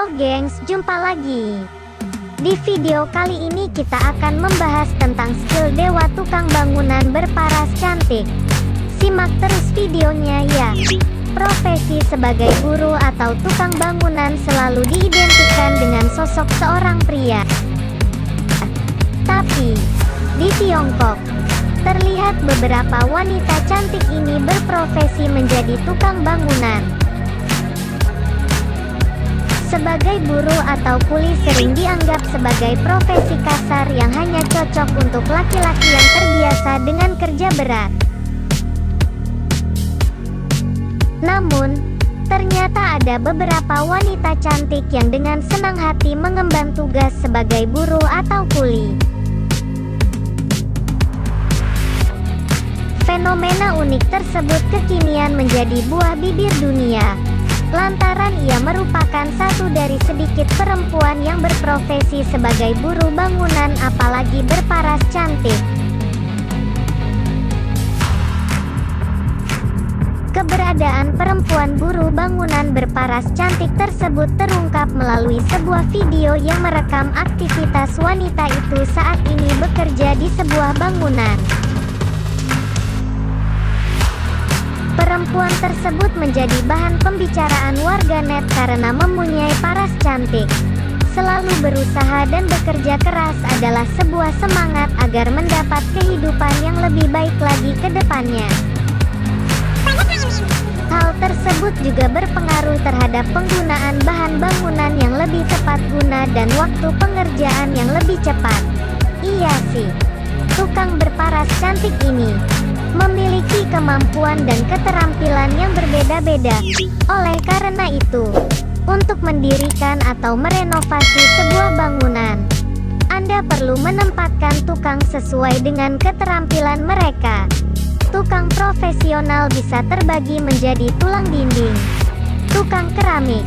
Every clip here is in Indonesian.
Halo gengs, jumpa lagi. Di video kali ini kita akan membahas tentang skill dewa tukang bangunan berparas cantik. Simak terus videonya ya. Profesi sebagai buruh atau tukang bangunan selalu diidentikan dengan sosok seorang pria. Tapi, di Tiongkok, terlihat beberapa wanita cantik ini berprofesi menjadi tukang bangunan. Sebagai buruh atau kuli sering dianggap sebagai profesi kasar yang hanya cocok untuk laki-laki yang terbiasa dengan kerja berat. Namun, ternyata ada beberapa wanita cantik yang dengan senang hati mengemban tugas sebagai buruh atau kuli. Fenomena unik tersebut kekinian menjadi buah bibir dunia, lantaran ia merupakan satu dari sedikit perempuan yang berprofesi sebagai buruh bangunan, apalagi berparas cantik. Keberadaan perempuan buruh bangunan berparas cantik tersebut terungkap melalui sebuah video yang merekam aktivitas wanita itu saat ini bekerja di sebuah bangunan. Perempuan tersebut menjadi bahan pembicaraan warganet karena mempunyai paras cantik. Selalu berusaha dan bekerja keras adalah sebuah semangat agar mendapat kehidupan yang lebih baik lagi ke depannya. Hal tersebut juga berpengaruh terhadap penggunaan bahan bangunan yang lebih tepat guna dan waktu pengerjaan yang lebih cepat. Iya sih, tukang berparas cantik ini memiliki kemampuan dan keterampilan yang berbeda-beda. Oleh karena itu, untuk mendirikan atau merenovasi sebuah bangunan, Anda perlu menempatkan tukang sesuai dengan keterampilan mereka. Tukang profesional bisa terbagi menjadi tulang dinding, tukang keramik,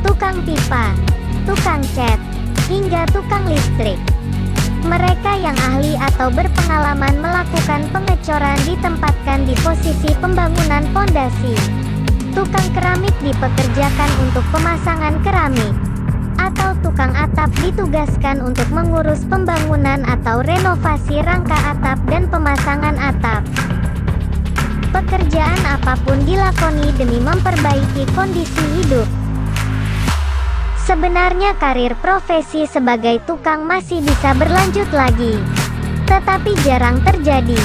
tukang pipa, tukang cat, hingga tukang listrik. Mereka yang ahli atau berpengalaman melakukan pengecoran ditempatkan di posisi pembangunan fondasi. Tukang keramik dipekerjakan untuk pemasangan keramik, atau tukang atap ditugaskan untuk mengurus pembangunan atau renovasi rangka atap dan pemasangan atap. Pekerjaan apapun dilakoni demi memperbaiki kondisi hidup. Sebenarnya karir profesi sebagai tukang masih bisa berlanjut lagi, tetapi jarang terjadi.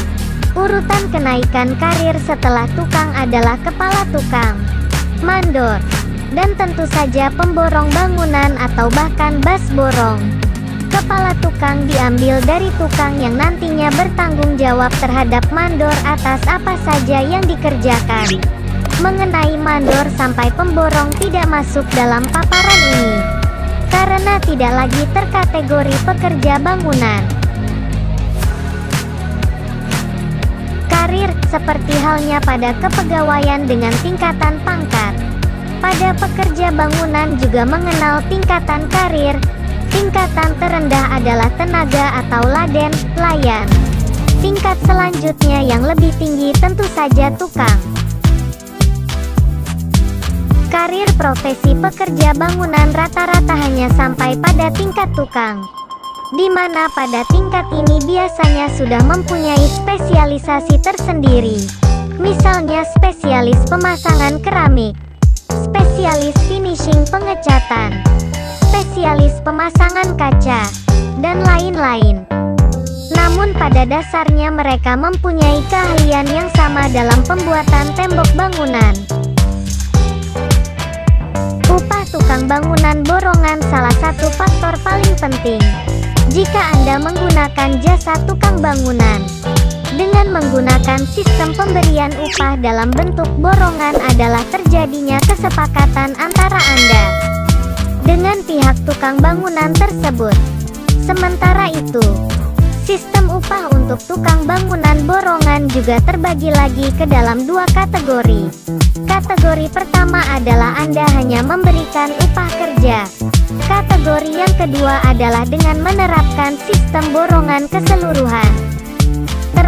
Urutan kenaikan karir setelah tukang adalah kepala tukang, mandor, dan tentu saja pemborong bangunan atau bahkan bas borong. Kepala tukang diambil dari tukang yang nantinya bertanggung jawab terhadap mandor atas apa saja yang dikerjakan. Mengenai mandor sampai pemborong tidak masuk dalam paparan ini, karena tidak lagi terkategori pekerja bangunan. Karir, seperti halnya pada kepegawaian dengan tingkatan pangkat, pada pekerja bangunan juga mengenal tingkatan karir. Tingkatan terendah adalah tenaga atau laden, pelayan. Tingkat selanjutnya yang lebih tinggi tentu saja tukang. Karir profesi pekerja bangunan rata-rata hanya sampai pada tingkat tukang, di mana pada tingkat ini biasanya sudah mempunyai spesialisasi tersendiri. Misalnya spesialis pemasangan keramik, spesialis finishing pengecatan, spesialis pemasangan kaca, dan lain-lain. Namun pada dasarnya mereka mempunyai keahlian yang sama dalam pembuatan tembok bangunan. Upah tukang bangunan borongan salah satu faktor paling penting jika Anda menggunakan jasa tukang bangunan. Dengan menggunakan sistem pemberian upah dalam bentuk borongan adalah terjadinya kesepakatan antara Anda dengan pihak tukang bangunan tersebut. Sementara itu, sistem upah untuk tukang bangunan borongan juga terbagi lagi ke dalam dua kategori. Kategori pertama adalah Anda hanya memberikan upah kerja. Kategori yang kedua adalah dengan menerapkan sistem borongan keseluruhan.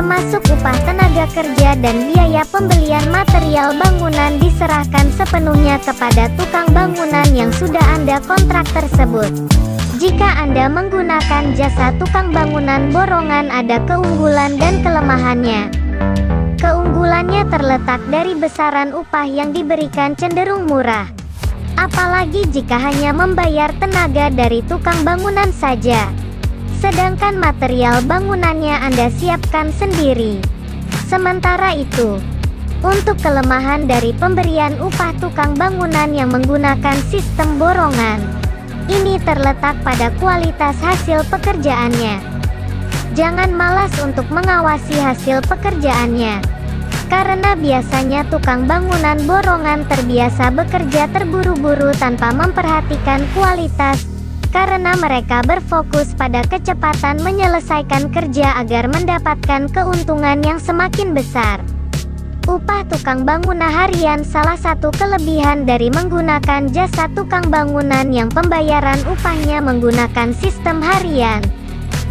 termasuk upah tenaga kerja dan biaya pembelian material bangunan diserahkan sepenuhnya kepada tukang bangunan yang sudah Anda kontrak tersebut. Jika Anda menggunakan jasa tukang bangunan borongan, ada keunggulan dan kelemahannya. Keunggulannya terletak dari besaran upah yang diberikan cenderung murah. Apalagi jika hanya membayar tenaga dari tukang bangunan saja. Sedangkan material bangunannya Anda siapkan sendiri. Sementara itu, untuk kelemahan dari pemberian upah tukang bangunan yang menggunakan sistem borongan, ini terletak pada kualitas hasil pekerjaannya. Jangan malas untuk mengawasi hasil pekerjaannya, karena biasanya tukang bangunan borongan terbiasa bekerja terburu-buru tanpa memperhatikan kualitas, karena mereka berfokus pada kecepatan menyelesaikan kerja agar mendapatkan keuntungan yang semakin besar. Upah tukang bangunan harian. Salah satu kelebihan dari menggunakan jasa tukang bangunan yang pembayaran upahnya menggunakan sistem harian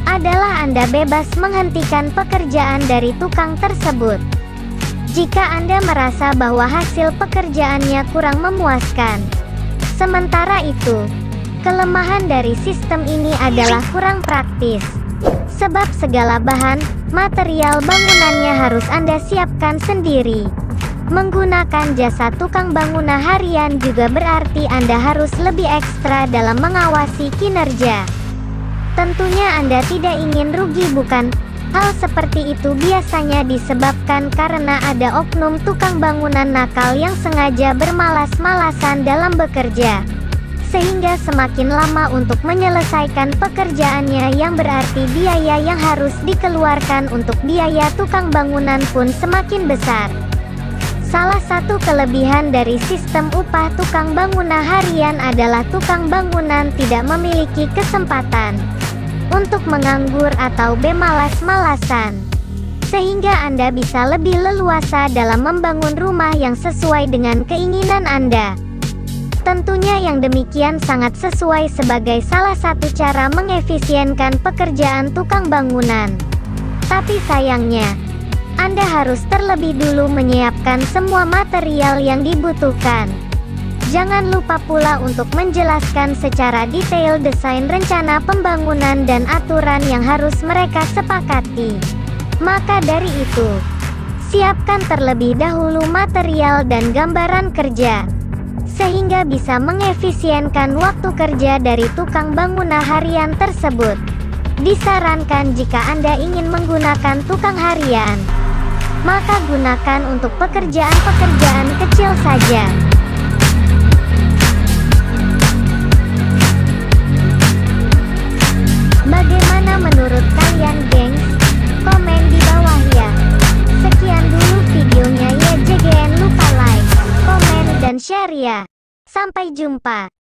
adalah Anda bebas menghentikan pekerjaan dari tukang tersebut jika Anda merasa bahwa hasil pekerjaannya kurang memuaskan. Sementara itu, kelemahan dari sistem ini adalah kurang praktis, sebab segala bahan, material bangunannya harus Anda siapkan sendiri. Menggunakan jasa tukang bangunan harian juga berarti Anda harus lebih ekstra dalam mengawasi kinerja. Tentunya Anda tidak ingin rugi, bukan? Hal seperti itu biasanya disebabkan karena ada oknum tukang bangunan nakal yang sengaja bermalas-malasan dalam bekerja, sehingga semakin lama untuk menyelesaikan pekerjaannya, yang berarti biaya yang harus dikeluarkan untuk biaya tukang bangunan pun semakin besar. Salah satu kelebihan dari sistem upah tukang bangunan harian adalah tukang bangunan tidak memiliki kesempatan untuk menganggur atau bermalas-malasan, sehingga Anda bisa lebih leluasa dalam membangun rumah yang sesuai dengan keinginan Anda. Tentunya yang demikian sangat sesuai sebagai salah satu cara mengefisienkan pekerjaan tukang bangunan. Tapi sayangnya, Anda harus terlebih dulu menyiapkan semua material yang dibutuhkan. Jangan lupa pula untuk menjelaskan secara detail desain rencana pembangunan dan aturan yang harus mereka sepakati. Maka dari itu, siapkan terlebih dahulu material dan gambaran kerja, sehingga bisa mengefisienkan waktu kerja dari tukang bangunan harian tersebut. Disarankan jika Anda ingin menggunakan tukang harian, maka gunakan untuk pekerjaan-pekerjaan kecil saja. Bagaimana menurut kalian, gengs? Komen di bawah ya. Sekian dulu videonya ya, jangan lupa like, komen, dan share ya. Sampai jumpa.